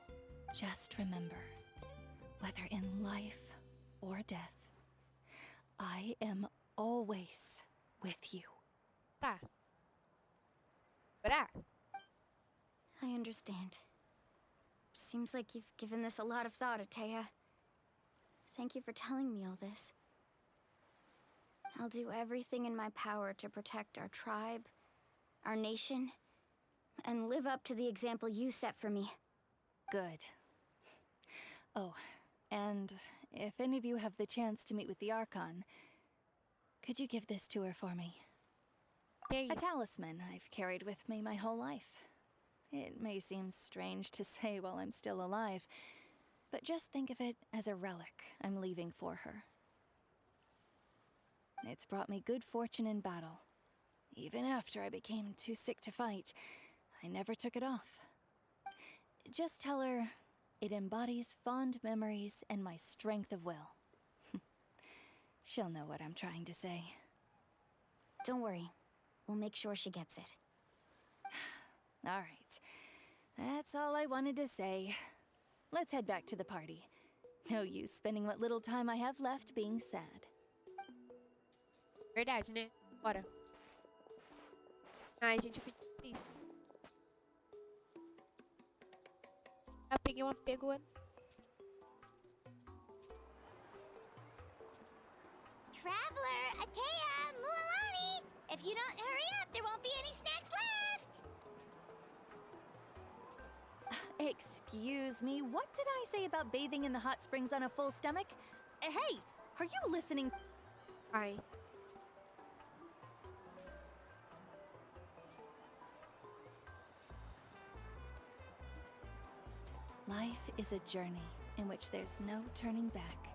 Speaker 10: Just remember, whether in life or death, I am always with you.
Speaker 1: Bra. Bra.
Speaker 9: I understand. Seems like you've given this a lot of thought, Atea. Thank you for telling me all this. I'll do everything in my power to protect our tribe, our nation, and live up to the example you set for me.
Speaker 10: Good. Oh, and if any of you have the chance to meet with the Archon, could you give this to her for me?
Speaker 1: Yay.
Speaker 10: A talisman I've carried with me my whole life. It may seem strange to say while I'm still alive, but just think of it as a relic I'm leaving for her. It's brought me good fortune in battle. Even after I became too sick to fight, I never took it off. Just tell her it embodies fond memories and my strength of will. She'll know what I'm trying to say.
Speaker 9: Don't worry. We'll make sure she gets it.
Speaker 10: All right. That's all I wanted to say. Let's head back to the party. No use spending what little time I have left being sad.
Speaker 1: Verdade, né? Bora. Ai, gente, eu fiz isso. Eu peguei uma pegou.
Speaker 4: Traveler, Atea, Mualani! If you don't hurry up, there won't be any snacks left!
Speaker 10: Excuse me, what did I say about bathing in the hot springs on a full stomach? Hey, are you listening?
Speaker 1: Ai.
Speaker 10: Life is a journey in which there's no turning back.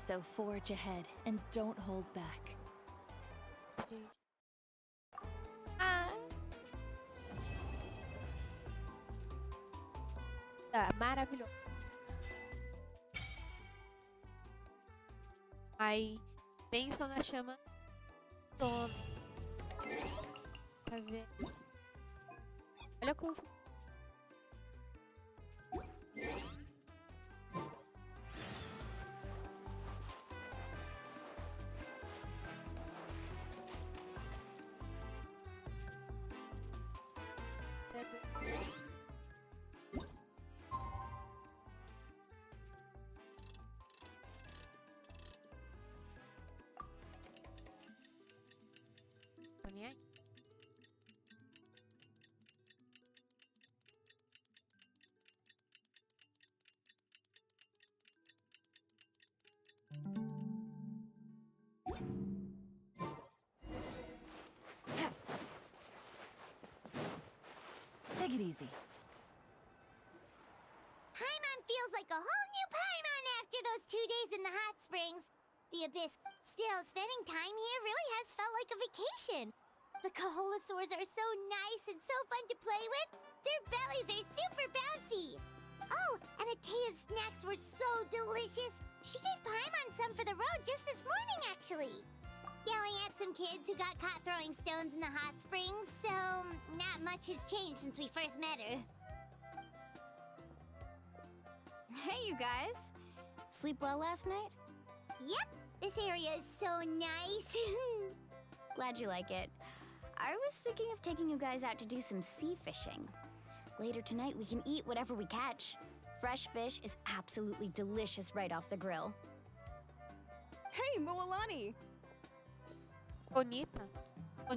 Speaker 10: So forge ahead and don't hold back.
Speaker 1: Ah. Tá, maravilhoso. Ai, bênção na chama. Toma. Tá vendo? Olha como... Tô nem aí.
Speaker 3: Take it easy.
Speaker 4: Paimon feels like a whole new Paimon after those 2 days in the hot springs. The Abyss. Still, spending time here really has felt like a vacation. The Kaholosaurs are so nice and so fun to play with. Their bellies are super bouncy. Oh, and Atea's snacks were so delicious. She gave Paimon some for the road just this morning, actually. Yelling at some kids who got caught throwing stones in the hot springs, so not much has changed since we first met her.
Speaker 9: Hey, you guys. Sleep well last night?
Speaker 4: Yep, this area is so nice.
Speaker 9: Glad you like it. I was thinking of taking you guys out to do some sea fishing. Later tonight, we can eat whatever we catch. Fresh fish is absolutely delicious right off the grill.
Speaker 12: Hey, Mualani!
Speaker 1: Bonita.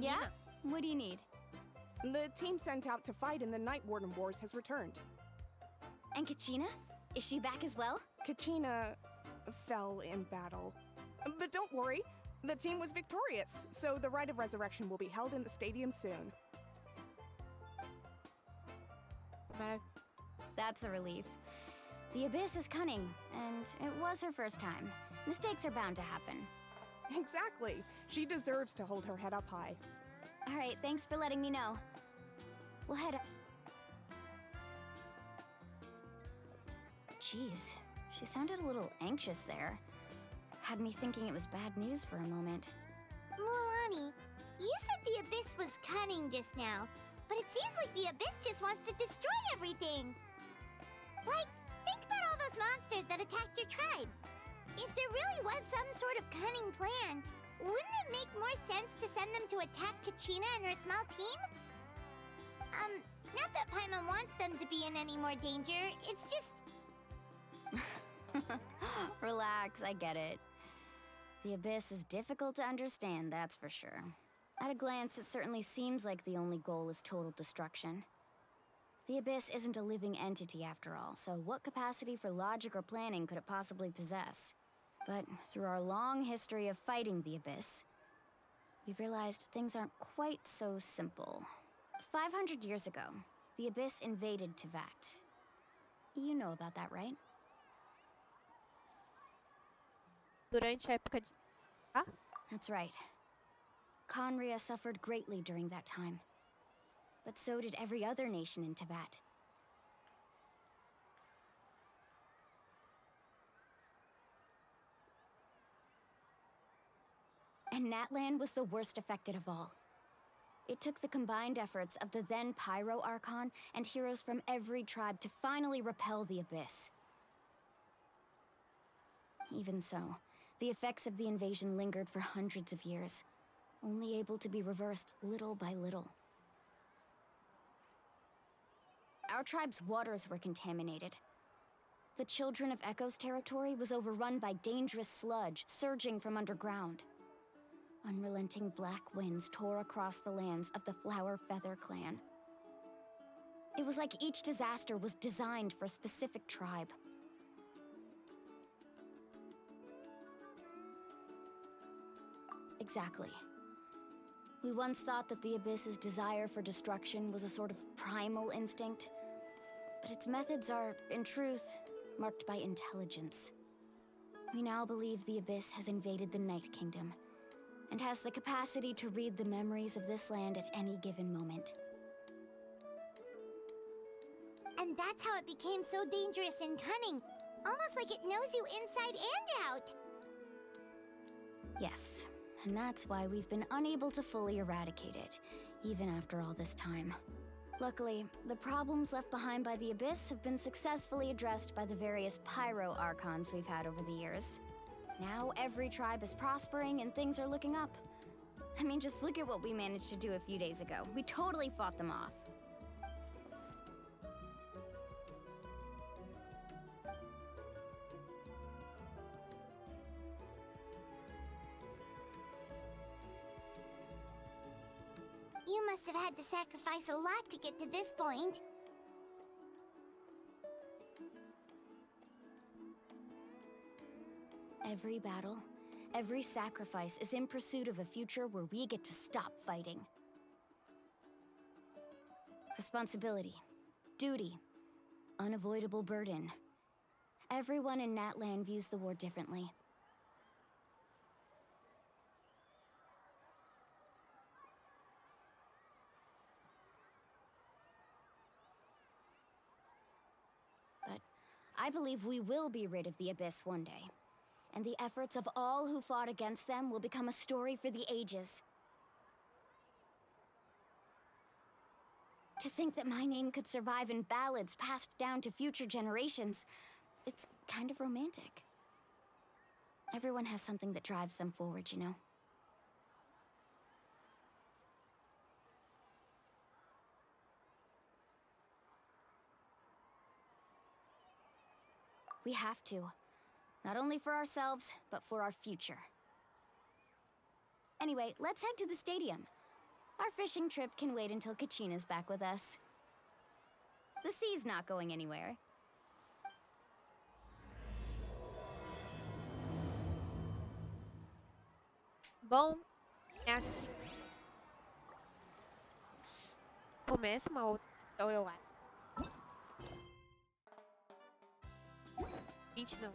Speaker 9: Yeah? What do you need?
Speaker 12: The team sent out to fight in the Night Warden Wars has returned.
Speaker 9: And Kachina? Is she back as well?
Speaker 12: Kachina fell in battle. But don't worry, the team was victorious, so the Rite of Resurrection will be held in the stadium soon.
Speaker 9: That's a relief. The Abyss is cunning, and it was her first time. Mistakes are bound to happen.
Speaker 12: Exactly. She deserves to hold her head up high.
Speaker 9: All right, thanks for letting me know. We'll head up. Jeez, she sounded a little anxious there. Had me thinking it was bad news for a moment.
Speaker 4: Mualani, you said the Abyss was cunning just now, but it seems like the Abyss just wants to destroy everything. Like, think about all those monsters that attacked your tribe. If there really was some sort of cunning plan, wouldn't it make more sense to send them to attack Kachina and her small team? Not that Paimon wants them to be in any more danger, it's just...
Speaker 9: Relax, I get it. The Abyss is difficult to understand, that's for sure. At a glance, it certainly seems like the only goal is total destruction. The Abyss isn't a living entity after all, so what capacity for logic or planning could it possibly possess? But through our long history of fighting the Abyss, we've realized things aren't quite so simple. 500 years ago, the Abyss invaded Teyvat. You know about that, right?
Speaker 1: Durante a época de... Ah?
Speaker 9: That's right. Conria suffered greatly during that time. But so did every other nation in Teyvat. And Natlan was the worst affected of all. It took the combined efforts of the then Pyro Archon and heroes from every tribe to finally repel the Abyss. Even so, the effects of the invasion lingered for hundreds of years, only able to be reversed little by little. Our tribe's waters were contaminated. The Children of Echo's territory was overrun by dangerous sludge surging from underground. Unrelenting black winds tore across the lands of the Flower Feather clan. It was like each disaster was designed for a specific tribe. Exactly. We once thought that the Abyss's desire for destruction was a sort of primal instinct, but its methods are, in truth, marked by intelligence. We now believe the Abyss has invaded the Night Kingdom, and has the capacity to read the memories of this land at any given moment.
Speaker 4: And that's how it became so dangerous and cunning, almost like it knows you inside and out.
Speaker 9: Yes, and that's why we've been unable to fully eradicate it, even after all this time. Luckily, the problems left behind by the Abyss have been successfully addressed by the various Pyro Archons we've had over the years. Now every tribe is prospering and things are looking up. I mean, just look at what we managed to do a few days ago. We totally fought them off.
Speaker 4: You must have had to sacrifice a lot to get to this point.
Speaker 9: Every battle, every sacrifice is in pursuit of a future where we get to stop fighting. Responsibility, duty, unavoidable burden. Everyone in Natland views the war differently. But I believe we will be rid of the Abyss one day. And the efforts of all who fought against them will become a story for the ages. To think that my name could survive in ballads passed down to future generations, it's kind of romantic. Everyone has something that drives them forward, you know? We have to. Not only for ourselves, but for our future. Anyway, let's head to the stadium. Our fishing trip can wait until Kachina's back with us. The sea's not going anywhere.
Speaker 1: Bom, é assim. Começa uma outra. Então eu acho. 20 não.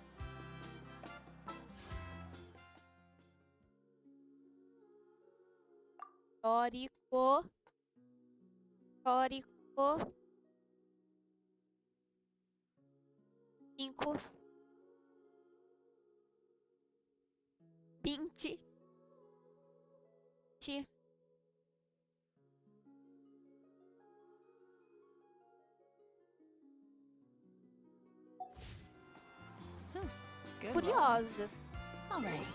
Speaker 1: Histórico. Histórico. 5. 20. 20.
Speaker 3: Good
Speaker 1: Curiosas.
Speaker 3: All right.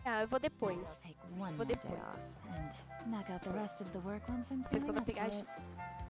Speaker 1: Ah, eu vou depois.
Speaker 3: I'll take one
Speaker 1: Vou
Speaker 3: more day
Speaker 1: depois.
Speaker 3: off and knock out the rest of the work once I'm
Speaker 1: Depois que eu
Speaker 3: feeling
Speaker 1: vou
Speaker 3: up to
Speaker 1: pegar
Speaker 3: it.